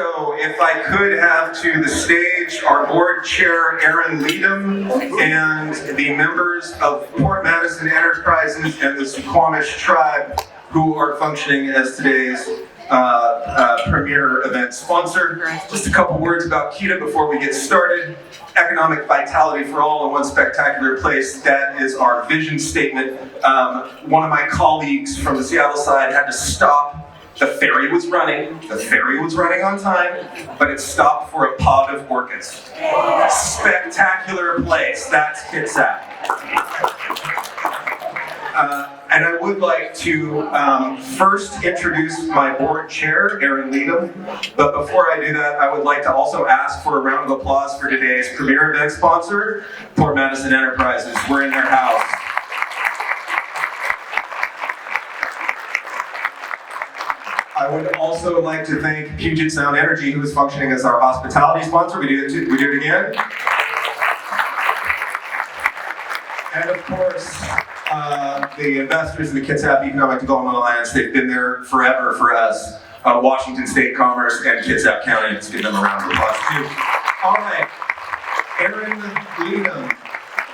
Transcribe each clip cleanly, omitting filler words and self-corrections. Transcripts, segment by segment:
So if I could have to the stage our board chair, Aaron Leadham, and the members of Port Madison Enterprises and the Suquamish tribe who are functioning as today's premier event sponsor. Just a couple words about KEDA before we get started. Economic vitality for all in one spectacular place. That is our vision statement. One of my colleagues from the Seattle side had to stop. The ferry was running on time, but it stopped for a pod of orchids. Spectacular place, that's Kitsap. And I would like to first introduce my board chair, Aaron Leadham. But before I do that, I would like to also ask for a round of applause for today's premier event sponsor, Port Madison Enterprises. We're in their house. I would also like to thank Puget Sound Energy, who is functioning as our hospitality sponsor. We do it again. And of course, the investors in the Kitsap Economic Development Alliance. They've been there forever for us. Washington State Commerce and Kitsap County. Let's give them a round of applause too. All right, Aaron Leadham,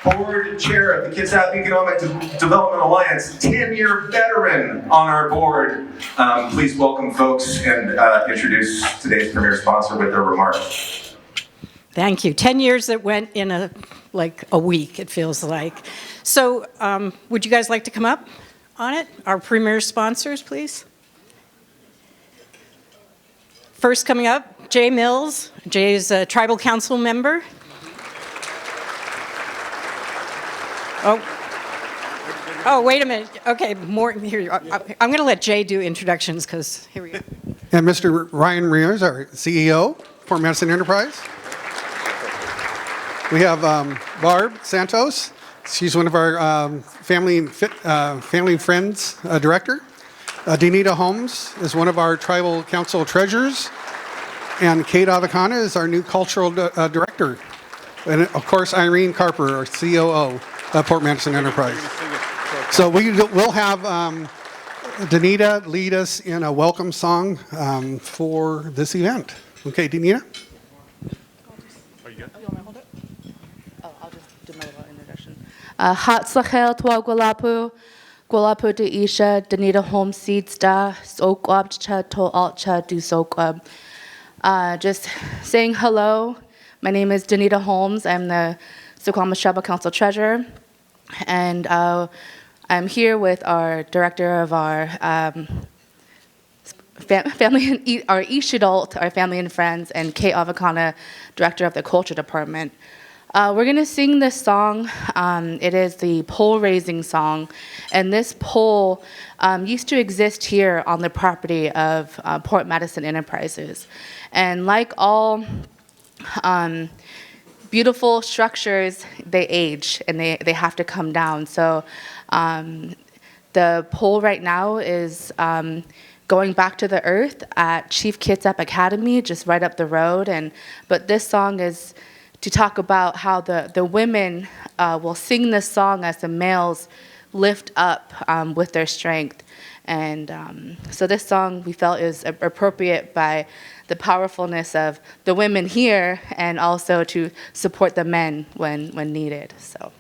board chair of the Kitsap Economic Development Alliance, 10-year veteran on our board. Please welcome folks and introduce today's premier sponsor with their remarks. Thank you. 10 years that went in a week, it feels like. So would you guys like to come up on it? Our premier sponsors, please. First coming up, Jay Mills. Jay is a tribal council member. Oh, wait a minute. Okay, more here. I'm going to let Jay do introductions because here we go. And Mr. Ryan Ramirez, our CEO for Madison Enterprise. We have Barb Santos. She's one of our family and friends director. Danita Holmes is one of our tribal council treasurers. And Kate Avicana is our new cultural director. And of course, Irene Carper, our COO of Port Madison Enterprise. So we'll have Danita lead us in a welcome song for this event. Okay, Danita? Are you good? Oh, you want me to hold it? Oh, I'll just do my little introduction. Hatzlachel Twa Gwalapu de Isha, Danita Holmes Seeds Da, Sokwab Cha To Altcha Du Sokwab. Just saying hello. My name is Danita Holmes. I'm the Suquamish Tribal Council Treasurer. And I'm here with our director of our family, our East Adult, our family and friends, and Kate Avicana, director of the culture department. We're going to sing this song. It is the pole raising song. And this pole used to exist here on the property of Port Madison Enterprises. And like all beautiful structures, they age and they have to come down. So the pole right now is going back to the earth at Chief Kitsap Academy, just right up the road. But this song is to talk about how the women will sing this song as the males lift up with their strength. And so this song we felt is appropriate by the powerfulness of the women here and also to support the men when needed. So.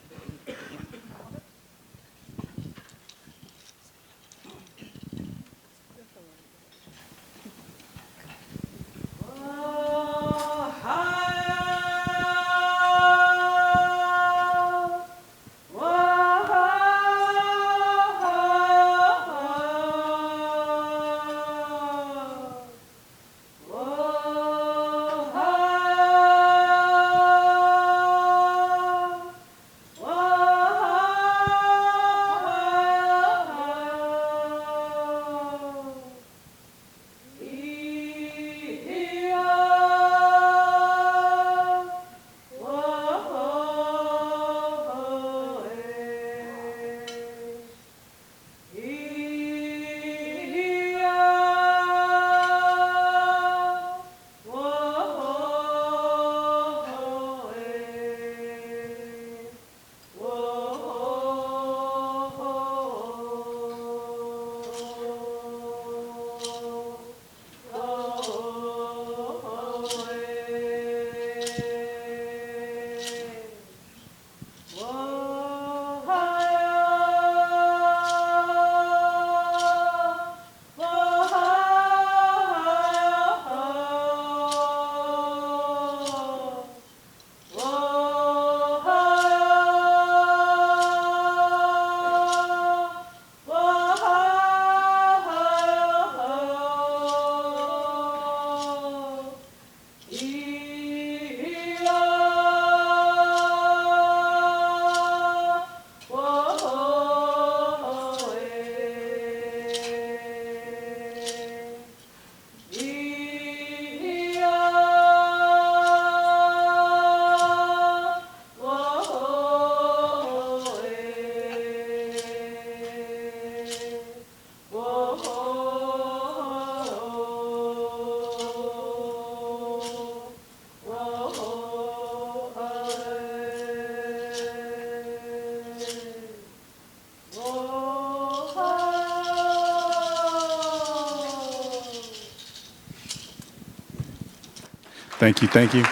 Thank you. Thank you.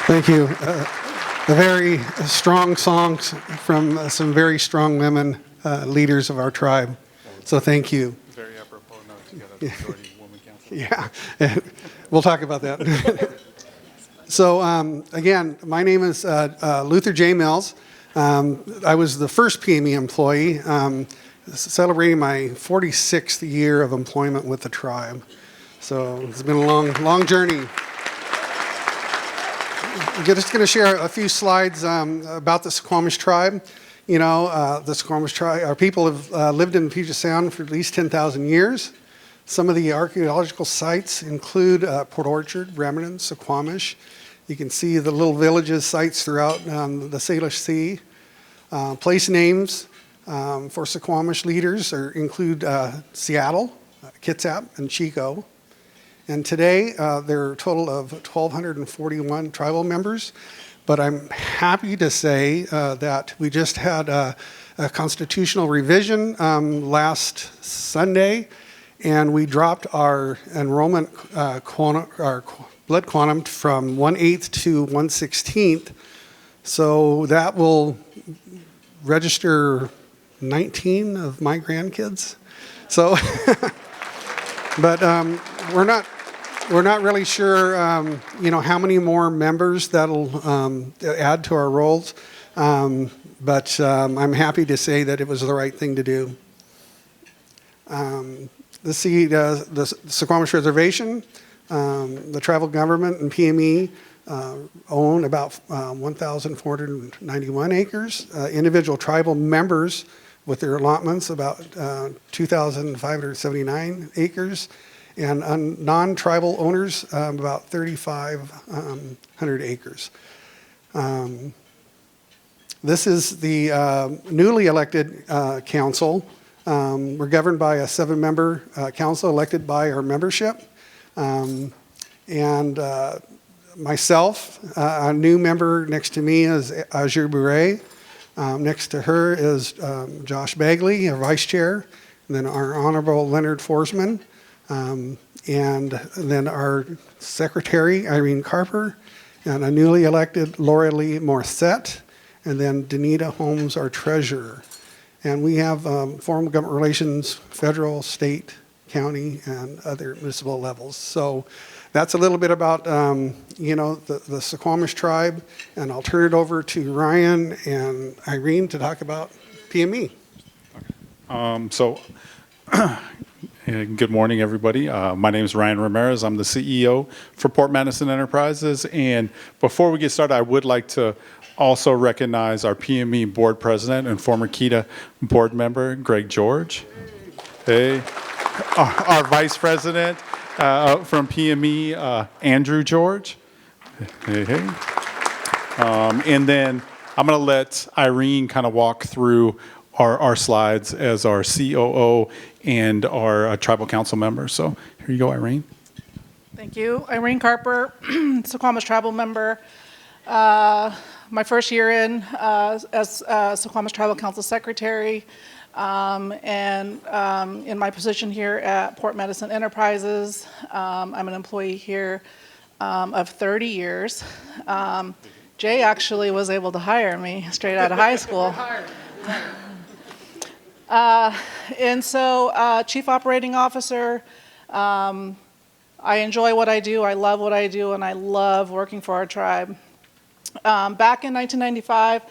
Thank you. A very strong songs from some very strong women, leaders of our tribe. So thank you. Very apropos note. You got a majority woman council. Yeah, we'll talk about that. So again, my name is Luther J. Mills. I was the first PME employee, celebrating my 46th year of employment with the tribe. So it's been a long journey. I'm just going to share a few slides about the Suquamish tribe. You know, the Suquamish tribe, our people have lived in Puget Sound for at least 10,000 years. Some of the archaeological sites include Port Orchard, Bremerton, Suquamish. You can see the little villages, sites throughout the Salish Sea. Place names for Suquamish leaders include Seattle, Kitsap, and Chico. And today, there are a total of 1,241 tribal members. But I'm happy to say that we just had a constitutional revision last Sunday, and we dropped our enrollment our blood quantum from 1/8 to 1/16. So that will register 19 of my grandkids. So, but we're not really sure, you know, how many more members that'll add to our rolls. But I'm happy to say that it was the right thing to do. The Suquamish Reservation, the tribal government and PME own about 1,491 acres. Individual tribal members with their allotments about 2,579 acres. And non-tribal owners, about 3,500 acres. This is the newly elected council. We're governed by a 7-member council elected by our membership. And myself, a new member next to me is Azure Bure. Next to her is Josh Bagley, our vice chair. And then our Honorable Leonard Forsman. And then our secretary, Irene Carper, and a newly elected Laura Lee Morissette, and then Danita Holmes, our treasurer. And we have formal government relations, federal, state, county, and other municipal levels. So that's a little bit about, you know, the Suquamish tribe, and I'll turn it over to Ryan and Irene to talk about PME. Good morning, everybody. My name is Ryan Ramirez. I'm the CEO for Port Madison Enterprises. And before we get started, I would like to also recognize our PME board president and former KEDA board member, Greg George. Hey. Our vice president from PME, Andrew George. Hey, hey. And then I'm going to let Irene kind of walk through our slides as our COO and our tribal council member. So here you go, Irene. Thank you. Irene Carper, Suquamish tribal member. My first year in as Suquamish Tribal Council Secretary, and in my position here at Port Madison Enterprises, I'm an employee here of 30 years. Jay actually was able to hire me straight out of high school. And so, Chief Operating Officer, I enjoy what I do, I love what I do, and I love working for our tribe. Back in 1995,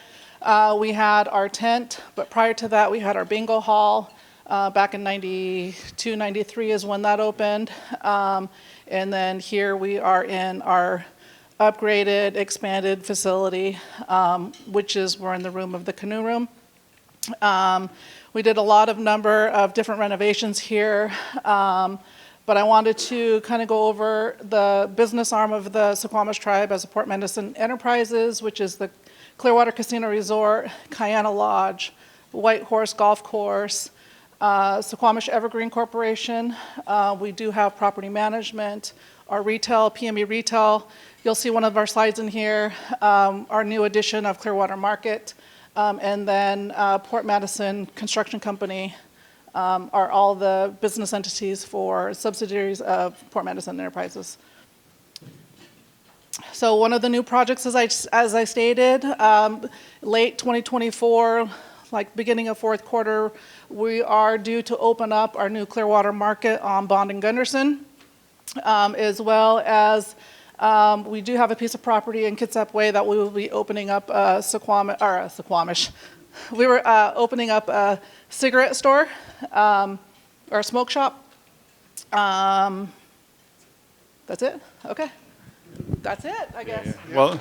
we had our tent, but prior to that, we had our bingo hall. Back in 92, 93 is when that opened. And then here we are in our upgraded, expanded facility, which is, we're in the room of the canoe room. We did a lot of number of different renovations here, but I wanted to kind of go over the business arm of the Suquamish tribe as a Port Madison Enterprises, which is the Clearwater Casino Resort, Kiana Lodge, White Horse Golf Course, Suquamish Evergreen Corporation. We do have property management, our retail, PME retail. You'll see one of our slides in here, our new edition of Clearwater Market. And then Port Madison Construction Company, are all the business entities for subsidiaries of Port Madison Enterprises. So one of the new projects, as I stated, late 2024, like beginning of fourth quarter, we are due to open up our new Clearwater Market on Bond and Gunderson, as well as we do have a piece of property in Kitsap Way that we will be opening up Suquamish. We were opening up a cigarette store or a smoke shop. That's it? Okay. That's it, I guess. Well,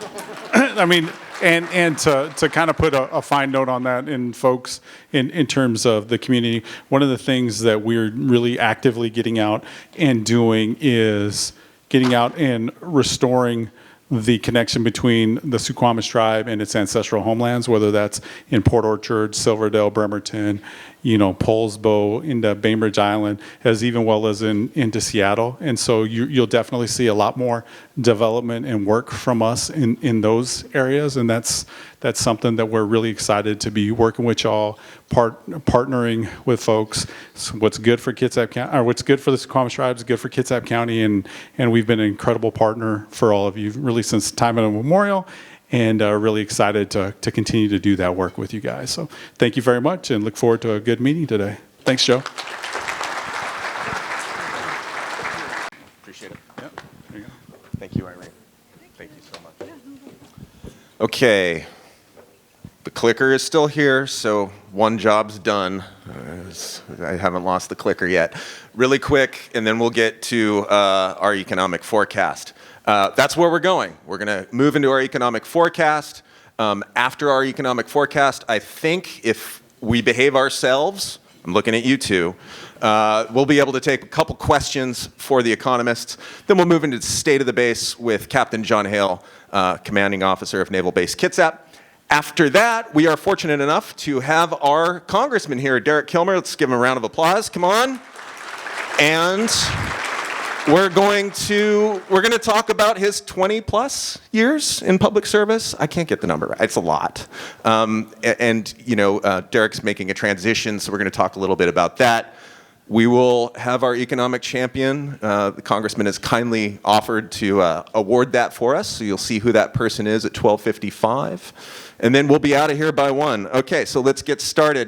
I mean, and to kind of put a fine note on that, and folks, in terms of the community, one of the things that we're really actively getting out and doing is getting out and restoring the connection between the Suquamish tribe and its ancestral homelands, whether that's in Port Orchard, Silverdale, Bremerton, Poulsbo, into Bainbridge Island, as even well as into Seattle. And so you'll definitely see a lot more development and work from us in those areas, and that's something that we're really excited to be working with y'all, partnering with folks. So what's good for Kitsap County, or what's good for the Suquamish tribe is good for Kitsap County, and we've been an incredible partner for all of you, really since time immemorial, and really excited to continue to do that work with you guys. So thank you very much, and look forward to a good meeting today. Thanks, Joe. Appreciate it. Yeah. There you go. Thank you, Irene. Thank you so much. Okay. The clicker is still here, so one job's done. I haven't lost the clicker yet. Really quick, and then we'll get to our economic forecast. That's where we're going. We're going to move into our economic forecast. After our economic forecast, I think if we behave ourselves, I'm looking at you two, we'll be able to take a couple questions for the economists. Then we'll move into the state of the base with Captain John Hale, Commanding Officer of Naval Base Kitsap. After that, we are fortunate enough to have our congressman here, Derek Kilmer. Let's give him a round of applause. Come on. And we're going to talk about his 20-plus years in public service. I can't get the number right. It's a lot. Derek's making a transition, so we're going to talk a little bit about that. We will have our economic champion. The congressman has kindly offered to award that for us, so you'll see who that person is at 12:55. And then we'll be out of here by 1. Okay, so let's get started.